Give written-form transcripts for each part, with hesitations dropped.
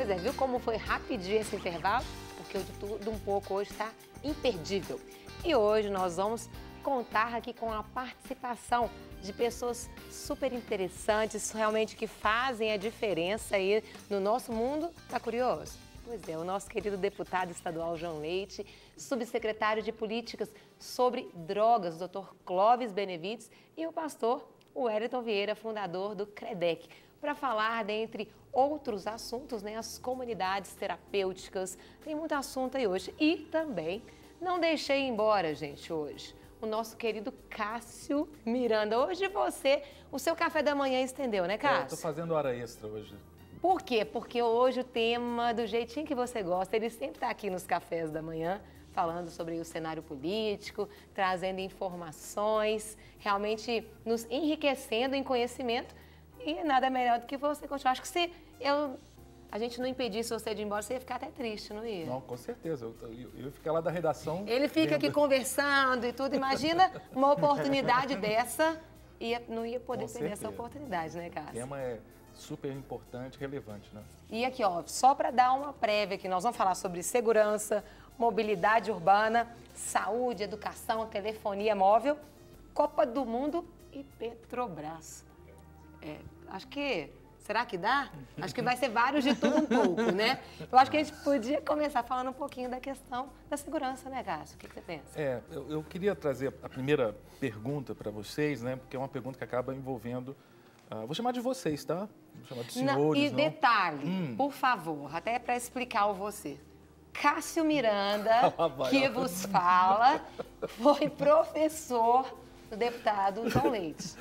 Pois é, viu como foi rapidinho esse intervalo? Porque o de tudo um pouco hoje está imperdível. E hoje nós vamos contar aqui com a participação de pessoas super interessantes, realmente que fazem a diferença aí no nosso mundo. Tá curioso? Pois é, o nosso querido deputado estadual João Leite, subsecretário de Políticas sobre Drogas, Dr. Clóvis Benevides, e o pastor Wellington Vieira, fundador do CREDEC, para falar, dentre outros assuntos, né, as comunidades terapêuticas. Tem muito assunto aí hoje. E também não deixei embora, gente, hoje, o nosso querido Cássio Miranda. Hoje você, o seu café da manhã estendeu, né, Cássio? Estou fazendo hora extra hoje. Por quê? Porque hoje o tema, do jeitinho que você gosta, ele sempre está aqui nos cafés da manhã, falando sobre o cenário político, trazendo informações, realmente nos enriquecendo em conhecimento. E nada melhor do que você continuar. Acho que se a gente não impedisse você de ir embora, você ia ficar até triste, não ia? Não, com certeza. Eu ia ficar lá da redação. Ele fica aqui conversando e tudo. Imagina uma oportunidade dessa, não ia poder perder essa oportunidade, né, Cássio? O tema é super importante, relevante, né? E aqui, ó, só para dar uma prévia aqui, nós vamos falar sobre segurança, mobilidade urbana, saúde, educação, telefonia móvel, Copa do Mundo e Petrobras. Acho que... Será que dá? Acho que vai ser vários de tudo um pouco, né? Eu acho que a gente podia começar falando um pouquinho da questão da segurança, né, Cássio? O que você pensa? Eu queria trazer a primeira pergunta para vocês, né? Porque é uma pergunta que acaba envolvendo... vou chamar de vocês, tá? Vou chamar de senhores, E detalhe, por favor, até para explicar o você. Cássio Miranda, que vos fala, foi professor do deputado João Leite.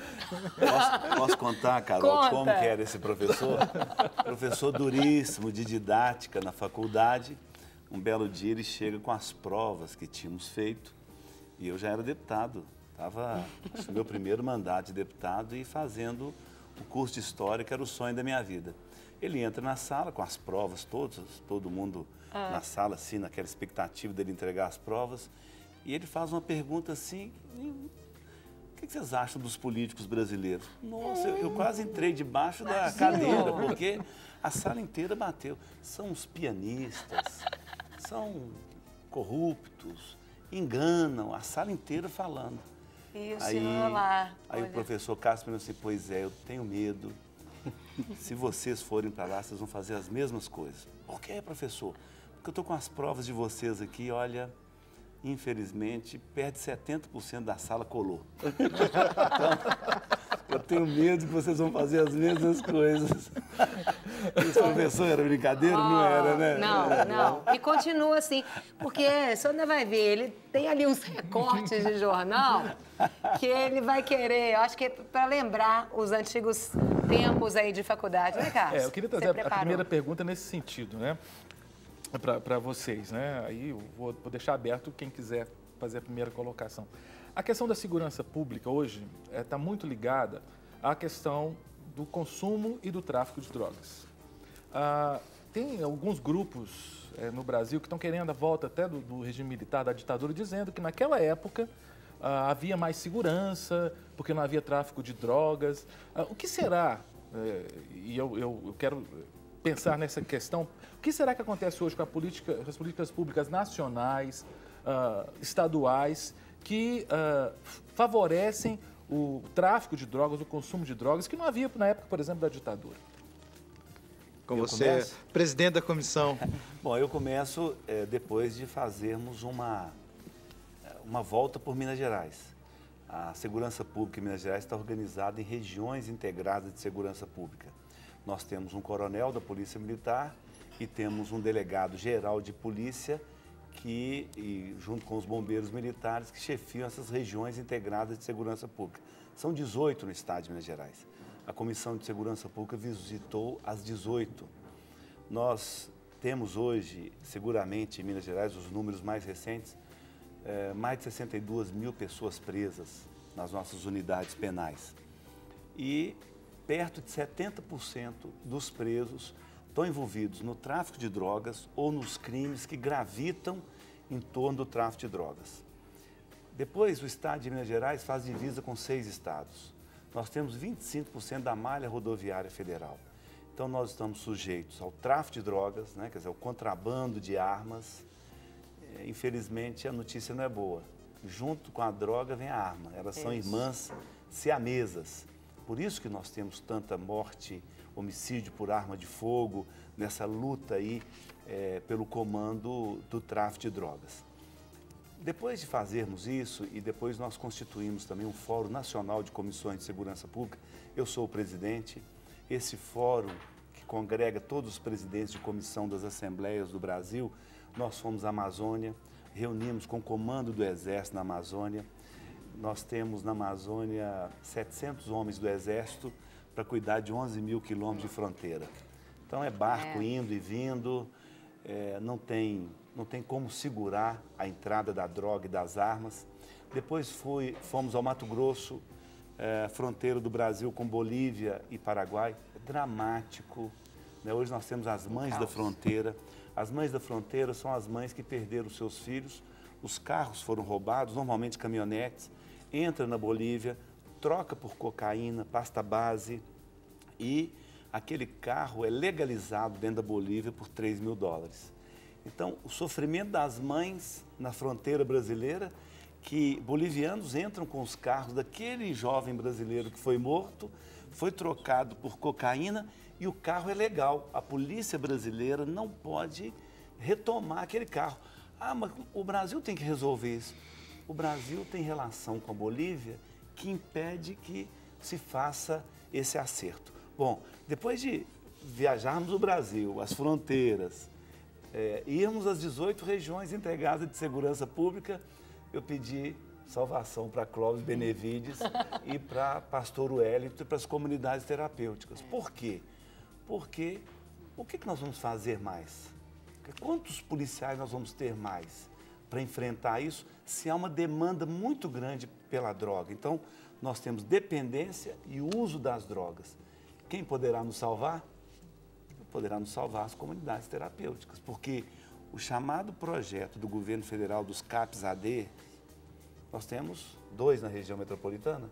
Posso contar, Carol, Conta. como que era esse professor? Professor duríssimo de didática na faculdade. Um belo dia ele chega com as provas que tínhamos feito e eu já era deputado. Estava no meu primeiro mandato de deputado e fazendo o curso de História, que era o sonho da minha vida. Ele entra na sala com as provas todas, todo mundo na sala, assim, naquela expectativa dele entregar as provas, e ele faz uma pergunta assim... O que vocês acham dos políticos brasileiros? Nossa, eu quase entrei debaixo da cadeira, porque a sala inteira bateu. São os pianistas, são corruptos, enganam, a sala inteira falando. E o senhor lá. Aí o professor Cássio falou assim, pois é, eu tenho medo. Se vocês forem para lá, vocês vão fazer as mesmas coisas. Por quê, professor? Porque eu estou com as provas de vocês aqui, olha... Infelizmente, perto de 70% da sala colou. Então, eu tenho medo que vocês vão fazer as mesmas coisas. Esse professor era brincadeira? Não era, né? Não. E continua assim, porque você ainda vai ver, ele tem ali uns recortes de jornal que ele vai querer, eu acho que é para lembrar os antigos tempos aí de faculdade, né, Cássio? Eu queria trazer a primeira pergunta nesse sentido, né? Para vocês, né? Aí eu vou deixar aberto quem quiser fazer a primeira colocação. A questão da segurança pública hoje está muito ligada à questão do consumo e do tráfico de drogas. Tem alguns grupos no Brasil que estão querendo a volta até do regime militar, da ditadura, dizendo que naquela época havia mais segurança, porque não havia tráfico de drogas. O que será, e eu quero pensar nessa questão, o que será que acontece hoje com as políticas públicas nacionais, estaduais, que favorecem o tráfico de drogas, o consumo de drogas, que não havia na época, por exemplo, da ditadura? Com você, presidente da comissão. Bom, eu começo depois de fazermos uma volta por Minas Gerais. A segurança pública em Minas Gerais está organizada em regiões integradas de segurança pública. Nós temos um coronel da Polícia Militar e temos um delegado geral de polícia junto com os bombeiros militares, que chefiam essas regiões integradas de segurança pública. São 18 no estado de Minas Gerais. A Comissão de Segurança Pública visitou as 18. Nós temos hoje, seguramente, em Minas Gerais, os números mais recentes, mais de 62 mil pessoas presas nas nossas unidades penais. E perto de 70% dos presos estão envolvidos no tráfico de drogas ou nos crimes que gravitam em torno do tráfico de drogas. Depois, o estado de Minas Gerais faz divisa com 6 estados. Nós temos 25% da malha rodoviária federal. Então, nós estamos sujeitos ao tráfico de drogas, né? Quer dizer, ao contrabando de armas. Infelizmente, a notícia não é boa. Junto com a droga vem a arma. Elas são irmãs siamesas. Por isso que nós temos tanta morte, homicídio por arma de fogo, nessa luta aí pelo comando do tráfico de drogas. Depois de fazermos isso, e depois nós constituímos também um Fórum Nacional de Comissões de Segurança Pública, eu sou o presidente. Esse fórum, que congrega todos os presidentes de comissão das Assembleias do Brasil, nós fomos à Amazônia, reunimos com o comando do Exército na Amazônia. Nós temos na Amazônia 700 homens do Exército para cuidar de 11 mil quilômetros de fronteira. Então é barco indo e vindo, não tem como segurar a entrada da droga e das armas. Depois fomos ao Mato Grosso, fronteira do Brasil com Bolívia e Paraguai. É dramático, né? Hoje nós temos as mães da fronteira. As mães da fronteira são as mães que perderam seus filhos, os carros foram roubados, normalmente caminhonetes, entra na Bolívia, troca por cocaína, pasta base e aquele carro é legalizado dentro da Bolívia por $3 mil. Então, o sofrimento das mães na fronteira brasileira, que bolivianos entram com os carros daquele jovem brasileiro que foi morto, foi trocado por cocaína e o carro é legal. A polícia brasileira não pode retomar aquele carro. Ah, mas o Brasil tem que resolver isso. O Brasil tem relação com a Bolívia que impede que se faça esse acerto. Bom, depois de viajarmos o Brasil, as fronteiras, irmos às 18 regiões integradas de segurança pública, eu pedi salvação para Clóvis Benevides e para Pastor Wellington e para as comunidades terapêuticas. Por quê? Porque o que nós vamos fazer mais? Quantos policiais nós vamos ter mais para enfrentar isso se há uma demanda muito grande pela droga? Então, nós temos dependência e uso das drogas. Quem poderá nos salvar? Poderá nos salvar as comunidades terapêuticas, porque o chamado projeto do governo federal dos CAPS-AD, nós temos 2 na região metropolitana?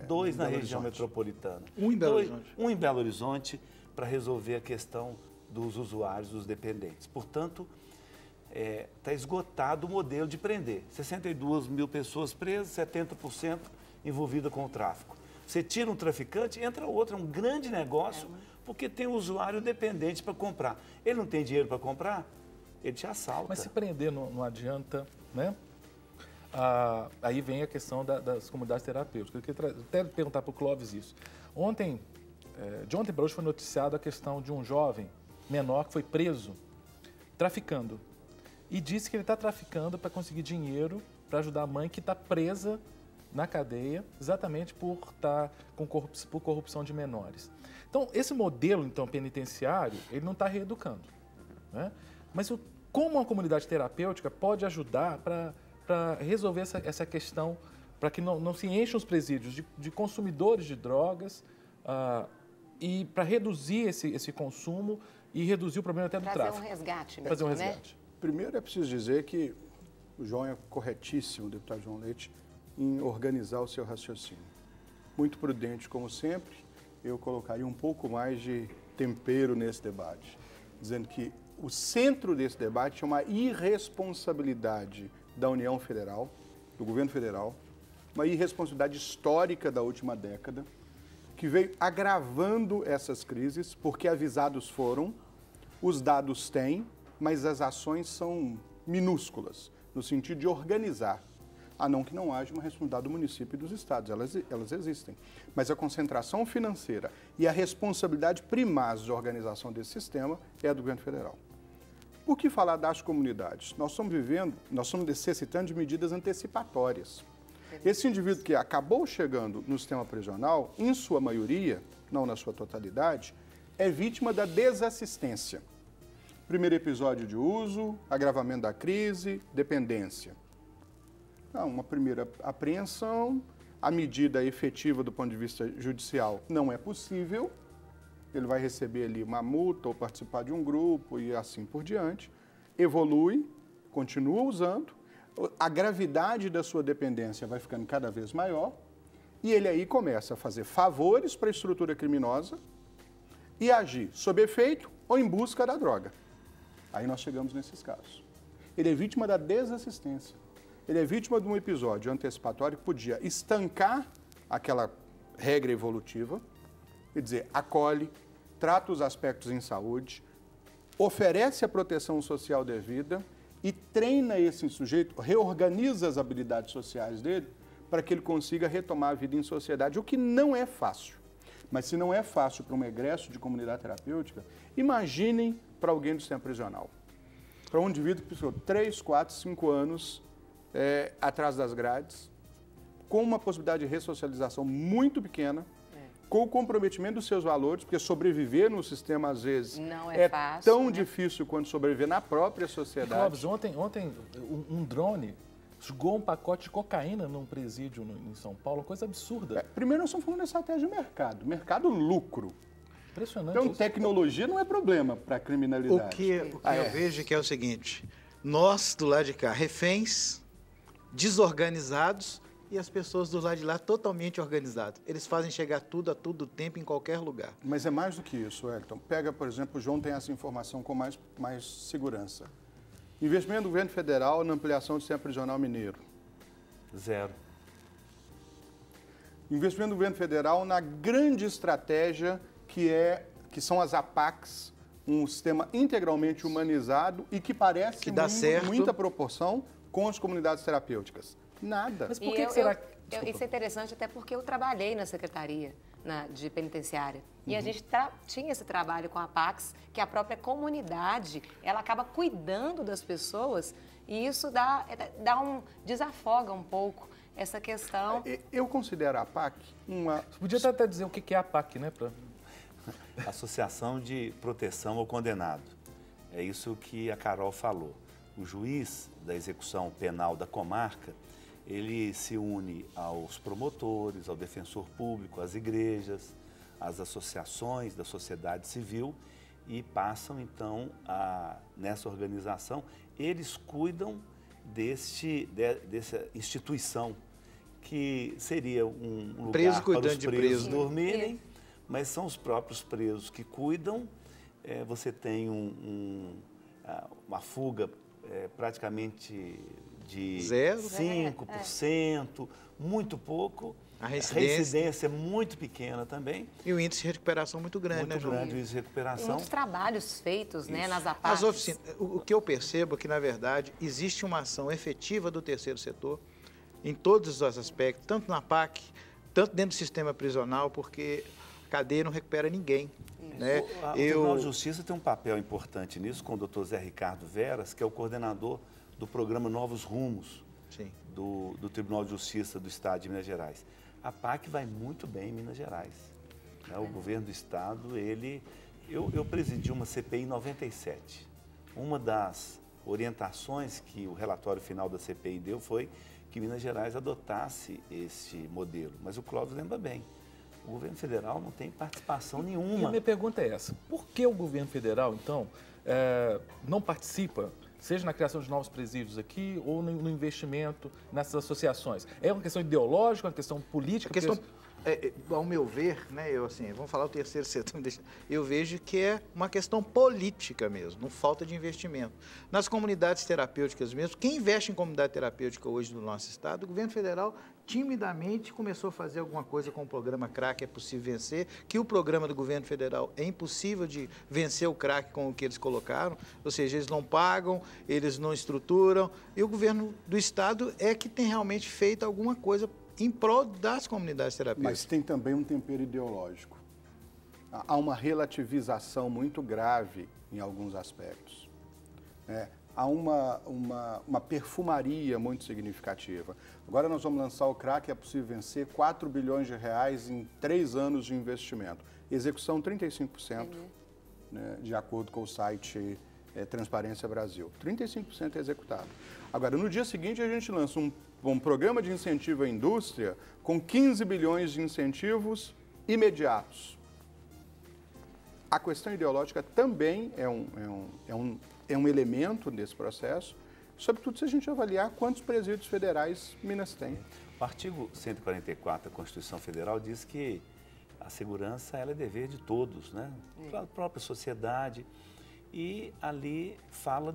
2 na região metropolitana. Um em Belo Horizonte. Um em Belo Horizonte para resolver a questão dos usuários, dos dependentes. Portanto, está esgotado o modelo de prender. 62 mil pessoas presas, 70% envolvidas com o tráfico. Você tira um traficante, entra outro, é um grande negócio, porque tem um usuário dependente para comprar. Ele não tem dinheiro para comprar, ele te assalta. Mas se prender não adianta, né? Aí vem a questão das comunidades terapêuticas. Eu queria até perguntar para o Clóvis isso. De ontem para hoje foi noticiado a questão de um jovem menor que foi preso traficando. E disse que ele está traficando para conseguir dinheiro para ajudar a mãe que está presa na cadeia, exatamente por estar por corrupção de menores. Então, esse modelo penitenciário, ele não está reeducando, né? Mas como a comunidade terapêutica pode ajudar para resolver essa questão, para que não se encham os presídios de consumidores de drogas e para reduzir esse consumo e reduzir o problema até do tráfico. Trazer um resgate mesmo, Trazer um resgate. Primeiro é preciso dizer que o João é corretíssimo, o deputado João Leite, em organizar o seu raciocínio. Muito prudente, como sempre, eu colocaria um pouco mais de tempero nesse debate, dizendo que o centro desse debate é uma irresponsabilidade da União Federal, do governo federal, uma irresponsabilidade histórica da última década, que veio agravando essas crises, porque avisados foram, os dados têm, mas as ações são minúsculas, no sentido de organizar, a não que não haja uma responsabilidade do município e dos estados, elas existem. Mas a concentração financeira e a responsabilidade primaz de organização desse sistema é a do governo federal. Por que falar das comunidades? Nós estamos necessitando de medidas antecipatórias. Esse indivíduo que acabou chegando no sistema prisional, em sua maioria, não na sua totalidade, é vítima da desassistência. Primeiro episódio de uso, agravamento da crise, dependência. Uma primeira apreensão, a medida efetiva do ponto de vista judicial não é possível, ele vai receber ali uma multa ou participar de um grupo e assim por diante, evolui, continua usando, a gravidade da sua dependência vai ficando cada vez maior e ele aí começa a fazer favores para a estrutura criminosa, e agir sob efeito ou em busca da droga. Aí nós chegamos nesses casos. Ele é vítima da desassistência. Ele é vítima de um episódio antecipatório que podia estancar aquela regra evolutiva e dizer, acolhe, trata os aspectos em saúde, oferece a proteção social devida e treina esse sujeito, reorganiza as habilidades sociais dele para que ele consiga retomar a vida em sociedade, o que não é fácil. Mas se não é fácil para um egresso de comunidade terapêutica, imaginem para alguém do sistema prisional. Para um indivíduo que passou 3, 4, 5 anos atrás das grades, com uma possibilidade de ressocialização muito pequena, com o comprometimento dos seus valores, porque sobreviver no sistema, às vezes, não é fácil, tão difícil quanto sobreviver na própria sociedade. Clóvis, ontem um drone jogou um pacote de cocaína num presídio em São Paulo, uma coisa absurda. Primeiro, nós estamos falando da estratégia de mercado. Mercado lucro. Impressionante. Então, isso. tecnologia não é problema para a criminalidade. O que eu vejo que é o seguinte, nós do lado de cá, reféns, desorganizados, e as pessoas do lado de lá totalmente organizadas. Eles fazem chegar tudo a todo tempo, em qualquer lugar. Mas é mais do que isso, Wellington. Pega, por exemplo, o João tem essa informação com mais segurança. Investimento do governo federal na ampliação do sistema prisional mineiro. 0. Investimento do governo federal na grande estratégia que são as APACs, um sistema integralmente humanizado e que parece que dá certo. Muita proporção com as comunidades terapêuticas. Nada. Mas por que será? Isso é interessante até porque eu trabalhei na Secretaria de Penitenciária. E a gente tinha esse trabalho com a Pax, que a própria comunidade, ela acaba cuidando das pessoas e isso desafoga um pouco essa questão. Eu considero a PAC uma... Você podia até dizer o que é a PAC, né? Associação de Proteção ao Condenado. É isso que a Carol falou. O juiz da execução penal da comarca, ele se une aos promotores, ao defensor público, às igrejas, às associações da sociedade civil e passam, então, nessa organização, eles cuidam dessa instituição, que seria um lugar para os presos dormirem, mas são os próprios presos que cuidam. Você tem uma fuga praticamente de 5%, muito pouco. A residência é muito pequena também. E o índice de recuperação muito grande, né, João? Muito grande o índice de recuperação. Muitos trabalhos feitos, né, nas APACs. As oficinas, o que eu percebo é que, na verdade, existe uma ação efetiva do terceiro setor em todos os aspectos, tanto na PAC, tanto dentro do sistema prisional, porque a cadeia não recupera ninguém. Né? O Tribunal de Justiça tem um papel importante nisso, com o Dr. Zé Ricardo Veras, que é o coordenador do programa Novos Rumos, do Tribunal de Justiça do Estado de Minas Gerais. A PAC vai muito bem em Minas Gerais. Né? O governo do Estado, eu presidi uma CPI em 97. Uma das orientações que o relatório final da CPI deu foi que Minas Gerais adotasse esse modelo. Mas o Clóvis lembra bem, o governo federal não tem participação nenhuma. E a minha pergunta é essa, por que o governo federal, então, não participa, seja na criação de novos presídios aqui ou no investimento nessas associações? É uma questão ideológica, uma questão política? A questão, ao meu ver, né, vamos falar o terceiro setor, eu vejo que é uma questão política mesmo, não falta de investimento. Nas comunidades terapêuticas mesmo, quem investe em comunidade terapêutica hoje no nosso estado, o governo federal timidamente começou a fazer alguma coisa com o programa CRAC, é possível vencer, que o programa do governo federal é impossível de vencer o CRAC com o que eles colocaram, ou seja, eles não pagam, eles não estruturam, e o governo do estado é que tem realmente feito alguma coisa em prol das comunidades terapêuticas. Mas tem também um tempero ideológico. Há uma relativização muito grave em alguns aspectos. Há uma perfumaria muito significativa. Agora nós vamos lançar o CRAC, é possível vencer 4 bilhões de reais em 3 anos de investimento. Execução 35%, né, de acordo com o site Transparência Brasil. 35% executado. Agora, no dia seguinte, a gente lança um programa de incentivo à indústria com 15 bilhões de incentivos imediatos. A questão ideológica também é um elemento desse processo, sobretudo se a gente avaliar quantos presídios federais Minas tem. O artigo 144 da Constituição Federal diz que a segurança ela é dever de todos, né? Para a própria sociedade. E ali fala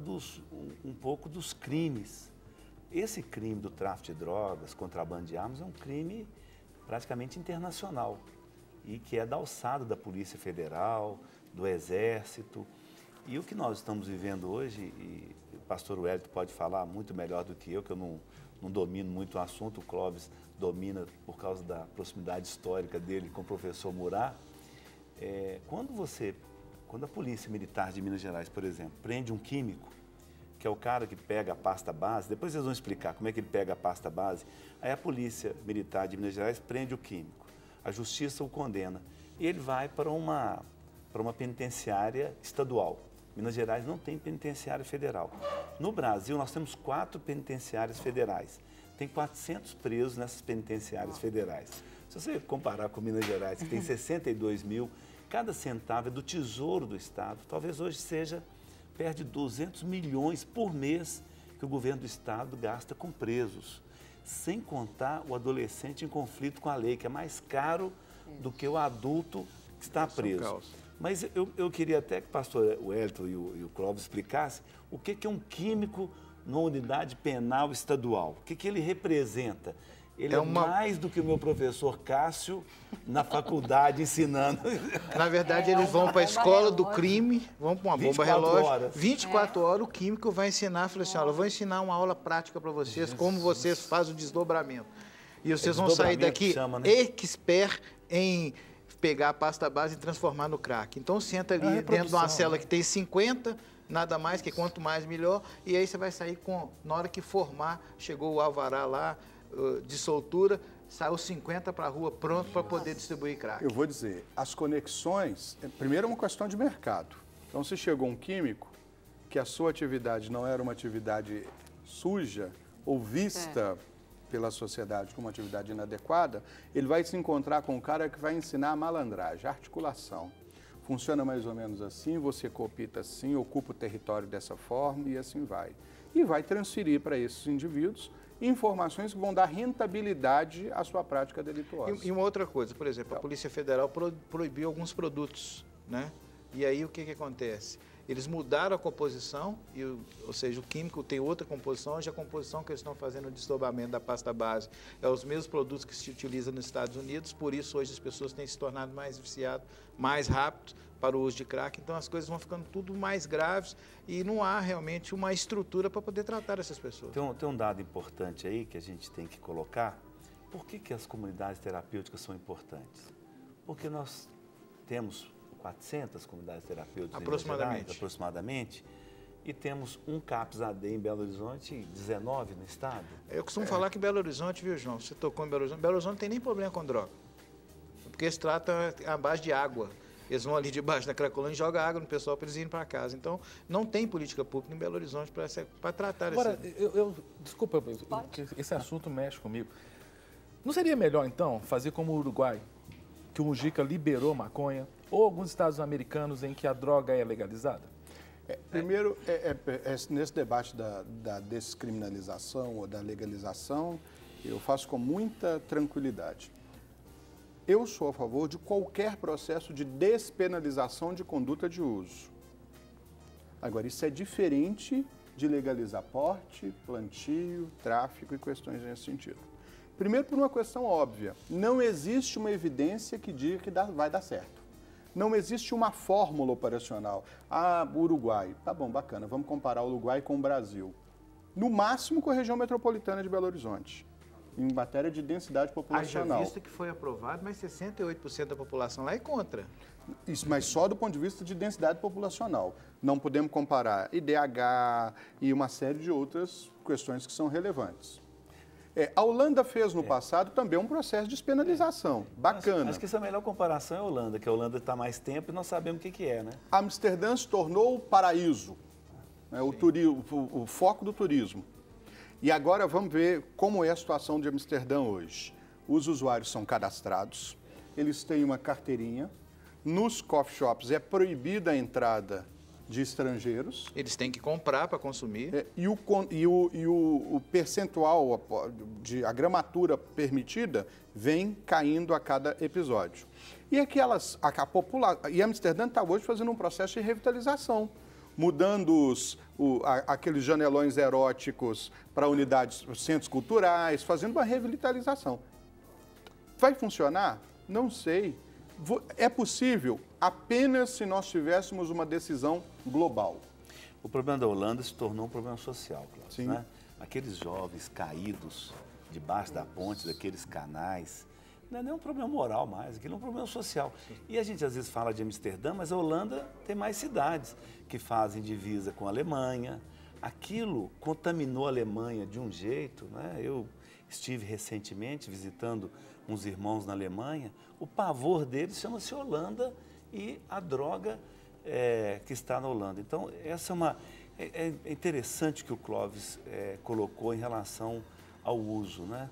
um pouco dos crimes. Esse crime do tráfico de drogas, contrabando de armas, é um crime praticamente internacional e que é da alçada da Polícia Federal, do Exército. E o que nós estamos vivendo hoje, e o pastor Wellington pode falar muito melhor do que eu não domino muito o assunto, o Clóvis domina por causa da proximidade histórica dele com o professor Murat. Quando a Polícia Militar de Minas Gerais, por exemplo, prende um químico, que é o cara que pega a pasta base, depois vocês vão explicar como é que ele pega a pasta base, aí a Polícia Militar de Minas Gerais prende o químico, a Justiça o condena e ele vai para uma penitenciária estadual. Minas Gerais não tem penitenciária federal. No Brasil, nós temos 4 penitenciárias federais. Tem 400 presos nessas penitenciárias federais. Se você comparar com Minas Gerais, que tem 62 mil, cada centavo é do tesouro do Estado. Talvez hoje seja perto de 200 milhões por mês que o governo do Estado gasta com presos. Sem contar o adolescente em conflito com a lei, que é mais caro do que o adulto que está preso. Mas eu queria até que o pastor Wellington e o Clóvis explicassem o que é um químico numa unidade penal estadual. O que ele representa? Ele é mais do que o meu professor Cássio na faculdade ensinando. Na verdade, eles vão para a escola do crime, vão para uma bomba relógio. 24 horas o químico vai ensinar, fala assim, olha, eu vou ensinar uma aula prática para vocês, como vocês fazem o desdobramento. E vocês vão sair daqui expert em pegar a pasta base e transformar no crack. Então, senta ali dentro de uma cela que tem 50, nada mais, que quanto mais melhor, e aí você vai sair com, na hora que formar, chegou o alvará lá, de soltura, saiu 50 para a rua, pronto para poder distribuir crack. Eu vou dizer, as conexões, primeiro é uma questão de mercado. Então, se chegou um químico, que a sua atividade não era uma atividade suja ou vista pela sociedade como uma atividade inadequada, ele vai se encontrar com um cara que vai ensinar a malandragem, a articulação. Funciona mais ou menos assim, você coopta assim, ocupa o território dessa forma e assim vai. E vai transferir para esses indivíduos informações que vão dar rentabilidade à sua prática delituosa. E uma outra coisa, por exemplo, a Polícia Federal proibiu alguns produtos, né? E aí o que acontece? Eles mudaram a composição, ou seja, o químico tem outra composição, hoje a composição que eles estão fazendo o desdobramento da pasta base é os mesmos produtos que se utilizam nos Estados Unidos, por isso hoje as pessoas têm se tornado mais viciadas, mais rápido para o uso de crack, então as coisas vão ficando tudo mais graves e não há realmente uma estrutura para poder tratar essas pessoas. Tem um dado importante aí que a gente tem que colocar. Por que as comunidades terapêuticas são importantes? Porque nós temos 400 comunidades terapêuticas aproximadamente, e temos um CAPS-AD em Belo Horizonte e 19 no estado. Eu costumo falar que Belo Horizonte, viu, João? Você tocou em Belo Horizonte não tem nem problema com droga, porque eles tratam a base de água. Eles vão ali debaixo da Cracolândia e jogam água no pessoal para eles irem para casa. Então, não tem política pública em Belo Horizonte para tratar Agora, desculpa, esse assunto mexe comigo. Não seria melhor, então, fazer como o Uruguai, que o Mujica liberou maconha, ou alguns estados americanos em que a droga é legalizada? Primeiro, nesse debate da descriminalização ou da legalização, eu faço com muita tranquilidade. Eu sou a favor de qualquer processo de despenalização de conduta de uso. Agora, isso é diferente de legalizar porte, plantio, tráfico e questões nesse sentido. Primeiro, por uma questão óbvia, não existe uma evidência que diga que vai dar certo. Não existe uma fórmula operacional. Ah, Uruguai, tá bom, bacana, vamos comparar o Uruguai com o Brasil. No máximo com a região metropolitana de Belo Horizonte, em matéria de densidade populacional. Haja visto que foi aprovado, mas 68% da população lá é contra. Isso, mas só do ponto de vista de densidade populacional. Não podemos comparar IDH e uma série de outras questões que são relevantes. A Holanda fez no passado também um processo de despenalização. Bacana. Acho que essa melhor comparação é a Holanda, que a Holanda está mais tempo e nós sabemos o que é, né? Amsterdã se tornou o paraíso, né? o foco do turismo. E agora vamos ver como é a situação de Amsterdã hoje. Os usuários são cadastrados, eles têm uma carteirinha. Nos coffee shops é proibida a entrada de estrangeiros. Eles têm que comprar para consumir. E o percentual, a gramatura permitida, vem caindo a cada episódio. E e Amsterdã está hoje fazendo um processo de revitalização, mudando aqueles janelões eróticos para unidades, centros culturais, fazendo uma revitalização. Vai funcionar? Não sei. É possível apenas se nós tivéssemos uma decisão global. O problema da Holanda se tornou um problema social, Cláudio. Sim. Né? Aqueles jovens caídos debaixo da ponte, daqueles canais, não é nem um problema moral mais, aquilo é um problema social. E a gente às vezes fala de Amsterdã, mas a Holanda tem mais cidades que fazem divisa com a Alemanha. Aquilo contaminou a Alemanha de um jeito, né? Eu estive recentemente visitando uns irmãos na Alemanha, o pavor deles chama-se Holanda e a droga que está na Holanda. Então, essa é interessante que o Clóvis colocou em relação ao uso, né?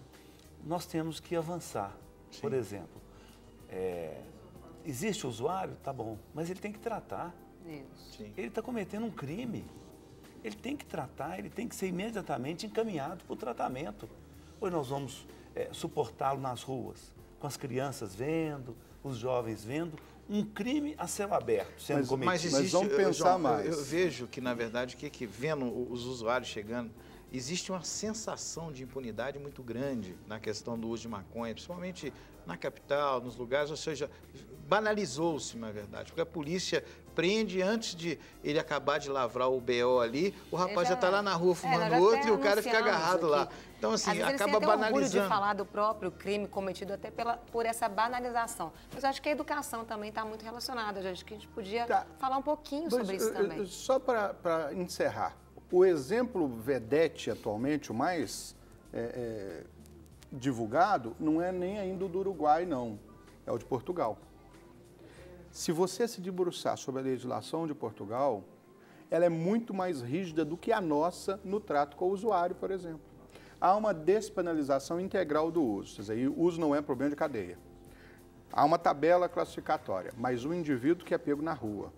Nós temos que avançar. Sim. Por exemplo, existe o usuário, tá bom, mas ele tem que tratar. Isso. Ele está cometendo um crime. Ele tem que tratar, ele tem que ser imediatamente encaminhado para o tratamento. Ou nós vamos suportá-lo nas ruas, com as crianças vendo, os jovens vendo, um crime a céu aberto sendo cometido. Mas vamos pensar João, mais. Eu vejo que, na verdade, vendo os usuários chegando, existe uma sensação de impunidade muito grande na questão do uso de maconha, principalmente na capital, nos lugares, ou seja, banalizou-se, na verdade, porque a polícia prende antes de ele acabar de lavrar o BO ali, o rapaz já está lá na rua fumando outro e o cara fica agarrado lá. Então, assim, acaba banalizando. Orgulho de falar do próprio crime cometido até por essa banalização. Mas eu acho que a educação também está muito relacionada. Eu acho que a gente podia falar um pouquinho sobre isso também. Só para encerrar, o exemplo vedete atualmente, o mais divulgado, não é nem ainda o do Uruguai, não. É o de Portugal. Se você se debruçar sobre a legislação de Portugal, ela é muito mais rígida do que a nossa no trato com o usuário, por exemplo. Há uma despenalização integral do uso, quer dizer, o uso não é problema de cadeia. Há uma tabela classificatória, mas o indivíduo que é pego na rua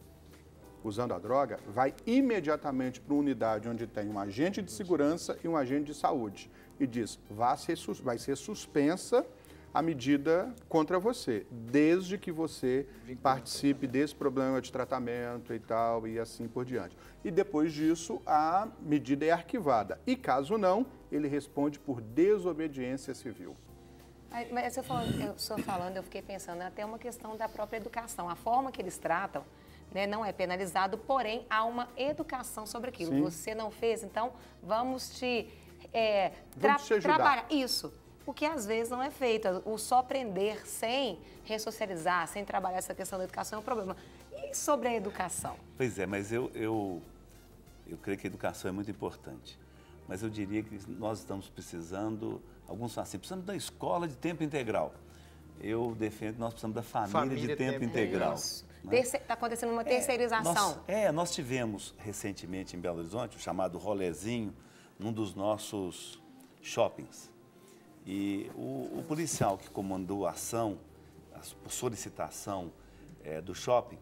usando a droga vai imediatamente para uma unidade onde tem um agente de segurança e um agente de saúde e diz, vai ser suspensa a medida contra você, desde que você participe desse problema de tratamento e tal, e assim por diante. E depois disso, a medida é arquivada. E caso não, ele responde por desobediência civil. Mas eu falando, eu fiquei pensando, até uma questão da própria educação. A forma que eles tratam, né, não é penalizado, porém, há uma educação sobre aquilo. Sim. Você não fez, então vamos te trabalhar. Isso. O que às vezes não é feito. O só prender sem ressocializar, sem trabalhar essa questão da educação é um problema. E sobre a educação? Pois é, mas eu creio que a educação é muito importante. Mas eu diria que nós estamos precisando, alguns falam assim, precisamos da escola de tempo integral. Eu defendo que nós precisamos da família de tempo integral. Está acontecendo uma terceirização. Nós tivemos recentemente em Belo Horizonte o chamado rolezinho num dos nossos shoppings. E o policial que comandou a ação, por solicitação do shopping,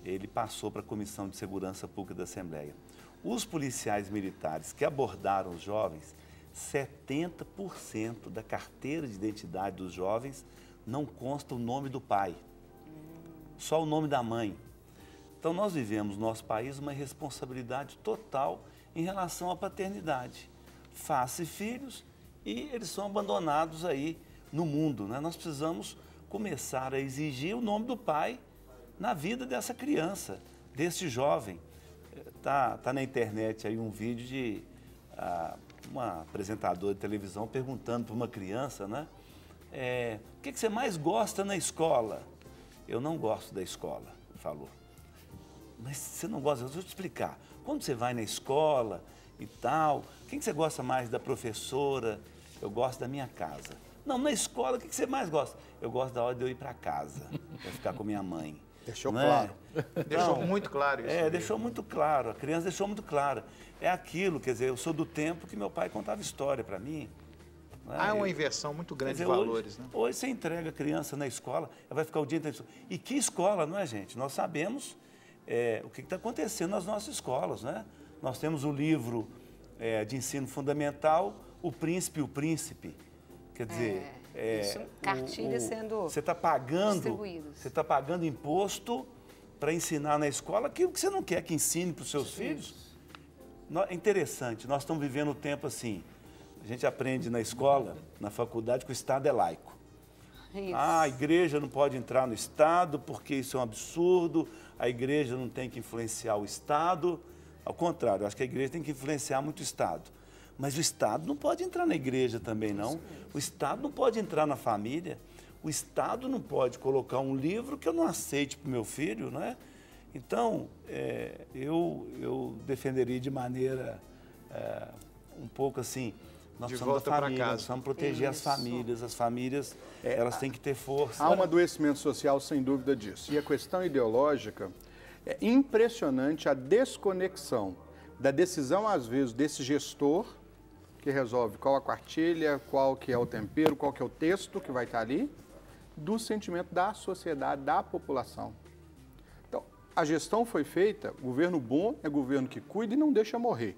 ele passou para a Comissão de Segurança Pública da Assembleia. Os policiais militares que abordaram os jovens, 70% da carteira de identidade dos jovens não consta o nome do pai, só o nome da mãe. Então nós vivemos no nosso país uma responsabilidade total em relação à paternidade. Faz-se filhos e eles são abandonados aí no mundo, né? Nós precisamos começar a exigir o nome do pai na vida dessa criança, desse jovem. Tá na internet aí um vídeo de uma apresentadora de televisão perguntando para uma criança, né? O que você mais gosta na escola? Eu não gosto da escola, falou. Mas você não gosta? Eu vou te explicar. Quando você vai na escola e tal, quem que você gosta mais, da professora? Eu gosto da minha casa. Não, na escola, o que você mais gosta? Eu gosto da hora de eu ir para casa, para ficar com minha mãe. Deixou claro. Deixou muito claro isso. Deixou muito claro. A criança deixou muito claro. É aquilo, quer dizer, eu sou do tempo que meu pai contava história para mim. Há uma inversão muito grande de valores, né? Hoje você entrega a criança na escola, ela vai ficar o dia inteiro. E que escola, não é, gente? Nós sabemos o que está acontecendo nas nossas escolas, né? Nós temos o livro de ensino fundamental, O Príncipe e o Príncipe. Quer dizer, cartilhas sendo você está pagando, distribuídas. você está pagando imposto para ensinar na escola aquilo que você não quer que ensine para os seus filhos. É interessante, nós estamos vivendo um tempo assim, a gente aprende na escola, na faculdade, que o Estado é laico. Isso. A igreja não pode entrar no Estado porque isso é um absurdo, a igreja não tem que influenciar o Estado. Ao contrário, eu acho que a igreja tem que influenciar muito o Estado. Mas o Estado não pode entrar na igreja também, não. O Estado não pode entrar na família. O Estado não pode colocar um livro que eu não aceite para o meu filho, não é? Então, eu defenderia de maneira um pouco assim, nós precisamos da família, nós precisamos proteger as famílias, elas têm que ter força. Há um adoecimento social, sem dúvida disso. E a questão ideológica, é impressionante a desconexão da decisão, às vezes, desse gestor, que resolve qual a quartilha, qual que é o tempero, qual que é o texto que vai estar ali, do sentimento da sociedade, da população. Então, a gestão foi feita, governo bom é governo que cuida e não deixa morrer.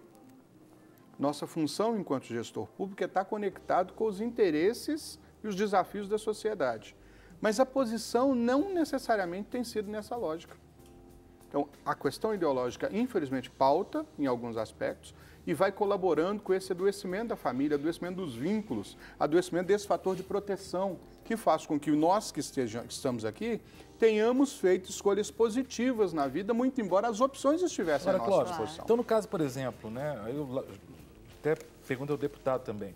Nossa função enquanto gestor público é estar conectado com os interesses e os desafios da sociedade. Mas a posição não necessariamente tem sido nessa lógica. Então, a questão ideológica, infelizmente, pauta em alguns aspectos e vai colaborando com esse adoecimento da família, adoecimento dos vínculos, adoecimento desse fator de proteção, que faz com que nós que estamos aqui tenhamos feito escolhas positivas na vida, muito embora as opções estivessem à nossa disposição. Então, no caso, por exemplo, né, eu até pergunto ao deputado também,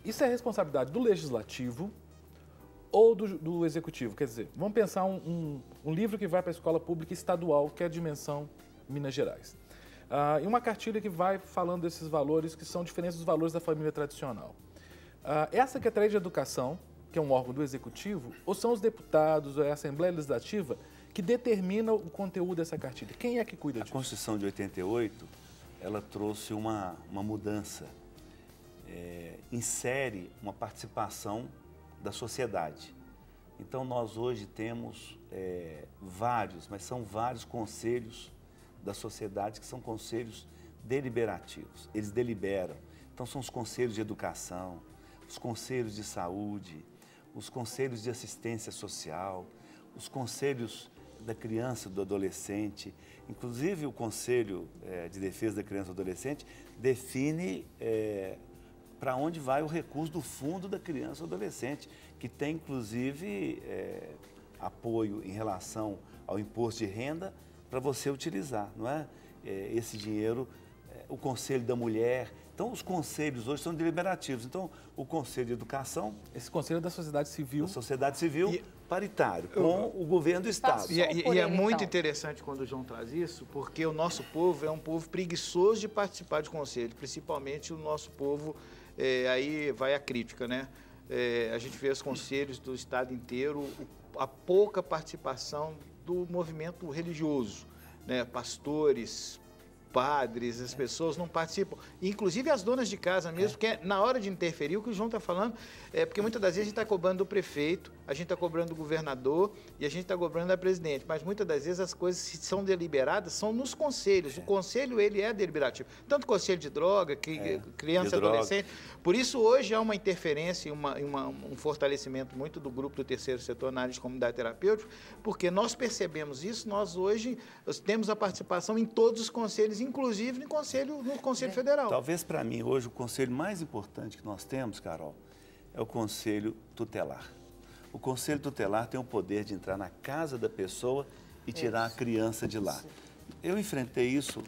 isso é responsabilidade do Legislativo ou do Executivo? Quer dizer, vamos pensar um livro que vai para a escola pública estadual, que é a dimensão Minas Gerais. E uma cartilha que vai falando desses valores que são diferentes dos valores da família tradicional. É a Secretaria de Educação, que é um órgão do Executivo, ou são os deputados, ou é a Assembleia Legislativa, que determina o conteúdo dessa cartilha? Quem é que cuida disso? A Constituição de 88, ela trouxe uma mudança, insere uma participação da sociedade. Então, nós hoje temos mas são vários conselhos da sociedade que são conselhos deliberativos. Eles deliberam. Então, são os conselhos de educação, os conselhos de saúde, os conselhos de assistência social, os conselhos da criança e do adolescente. Inclusive, o Conselho de Defesa da Criança e do Adolescente define para onde vai o recurso do Fundo da Criança e do Adolescente, que tem, inclusive, apoio em relação ao imposto de renda para você utilizar, não é? Esse dinheiro, o Conselho da Mulher. Então, os conselhos hoje são deliberativos. Então, o Conselho de Educação... Esse Conselho da Sociedade Civil. Da Sociedade Civil paritário, com o governo do Estado. E é muito interessante quando o João traz isso, porque o nosso povo é um povo preguiçoso de participar de conselho, principalmente o nosso povo, aí vai a crítica, né? A gente vê os conselhos do Estado inteiro, a pouca participação do movimento religioso, né? Pastores, padres, as pessoas não participam, inclusive as donas de casa mesmo, porque na hora de interferir, o que o João está falando, porque muitas das vezes a gente está cobrando do prefeito, a gente está cobrando do governador e a gente está cobrando da presidente, mas muitas das vezes as coisas que são deliberadas são nos conselhos, o conselho ele é deliberativo, tanto o conselho de droga, criança e adolescente, por isso hoje há uma interferência e um fortalecimento muito do grupo do terceiro setor na área de comunidade terapêutica, porque nós percebemos isso, nós hoje temos a participação em todos os conselhos, inclusive no Conselho Federal. Talvez para mim hoje o conselho mais importante que nós temos, Carol, é o Conselho Tutelar. O Conselho Tutelar tem o poder de entrar na casa da pessoa e tirar a criança de lá. Eu enfrentei isso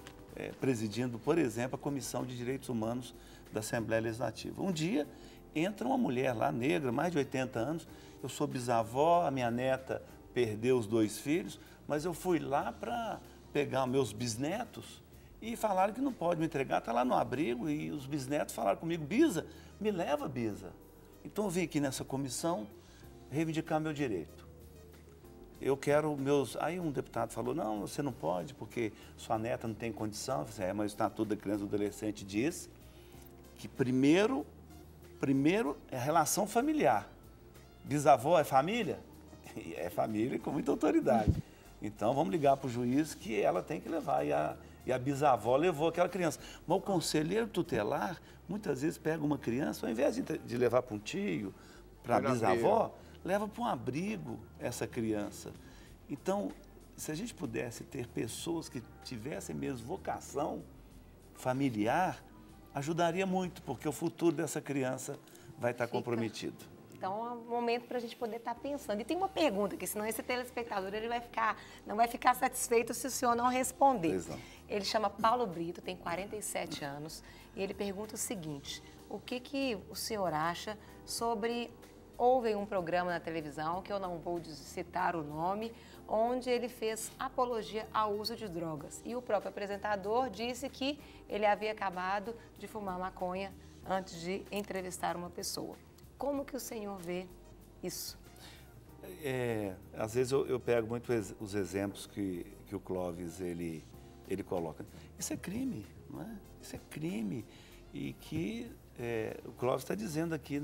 presidindo, por exemplo, a Comissão de Direitos Humanos da Assembleia Legislativa. Um dia entra uma mulher lá, negra, mais de 80 anos, eu sou bisavó, a minha neta perdeu os 2 filhos, mas eu fui lá para pegar meus bisnetos e falaram que não pode me entregar, está lá no abrigo, e os bisnetos falaram comigo, Bisa, me leva, Bisa. Então eu vim aqui nessa comissão reivindicar meu direito. Eu quero meus... Aí um deputado falou, não, você não pode, porque sua neta não tem condição. Eu falei, mas o Estatuto da Criança e do Adolescente diz que primeiro é a relação familiar. Bisavó é família? É família com muita autoridade. Então, vamos ligar para o juiz que ela tem que levar. E a bisavó levou aquela criança. Mas o conselheiro tutelar, muitas vezes, pega uma criança, ao invés de levar para um tio, para a bisavó, leva para um abrigo essa criança. Então, se a gente pudesse ter pessoas que tivessem mesmo vocação familiar, ajudaria muito, porque o futuro dessa criança vai estar comprometido. Então, é um momento para a gente poder estar pensando. E tem uma pergunta, que senão esse telespectador ele não vai ficar satisfeito se o senhor não responder. Pois não. Ele chama Paulo Brito, tem 47 anos, e ele pergunta o seguinte: o que o senhor acha sobre... Houve um programa na televisão, que eu não vou citar o nome, onde ele fez apologia ao uso de drogas. E o próprio apresentador disse que ele havia acabado de fumar maconha antes de entrevistar uma pessoa. Como que o senhor vê isso? Às vezes eu pego muito os exemplos que o Clóvis ele coloca. Isso é crime, não é? Isso é crime. E que o Clóvis está dizendo aqui,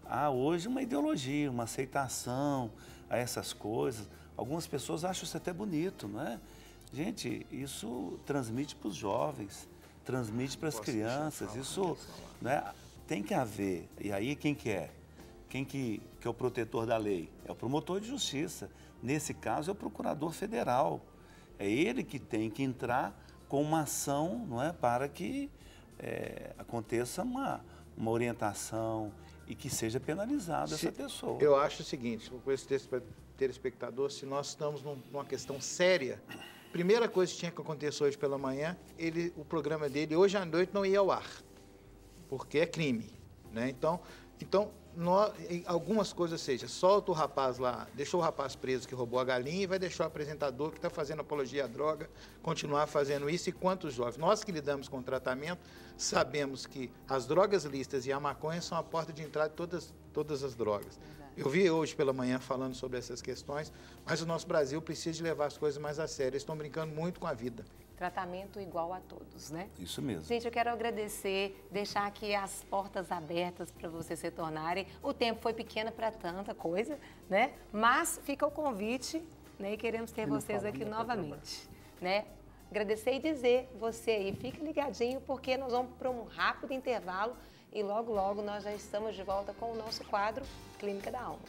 há hoje uma ideologia, uma aceitação a essas coisas. Algumas pessoas acham isso até bonito, não é? Gente, isso transmite para os jovens, transmite para as crianças, isso, né, tem que haver. E aí quem que é? Quem que é o protetor da lei? É o promotor de justiça. Nesse caso é o procurador federal. É ele que tem que entrar com uma ação, não é, para que aconteça uma orientação e que seja penalizada essa pessoa. Eu acho o seguinte, com esse telespectador, se nós estamos numa questão séria, primeira coisa que tinha que acontecer hoje pela manhã, o programa dele hoje à noite não ia ao ar, porque é crime, né? Então algumas coisas, seja, solta o rapaz lá, deixou o rapaz preso que roubou a galinha e vai deixar o apresentador que está fazendo apologia à droga continuar fazendo isso. E quantos jovens? Nós que lidamos com o tratamento, sabemos que as drogas listas e a maconha são a porta de entrada de todas as drogas. Eu vi hoje pela manhã falando sobre essas questões, mas o nosso Brasil precisa de levar as coisas mais a sério. Eles estão brincando muito com a vida. Tratamento igual a todos, né? Isso mesmo. Gente, eu quero agradecer, deixar aqui as portas abertas para vocês se tornarem. O tempo foi pequeno para tanta coisa, né? Mas fica o convite, né? E queremos ter vocês aqui novamente, né? Agradecer e dizer, você aí, fique ligadinho, porque nós vamos para um rápido intervalo e logo, logo nós já estamos de volta com o nosso quadro Clínica da Alma.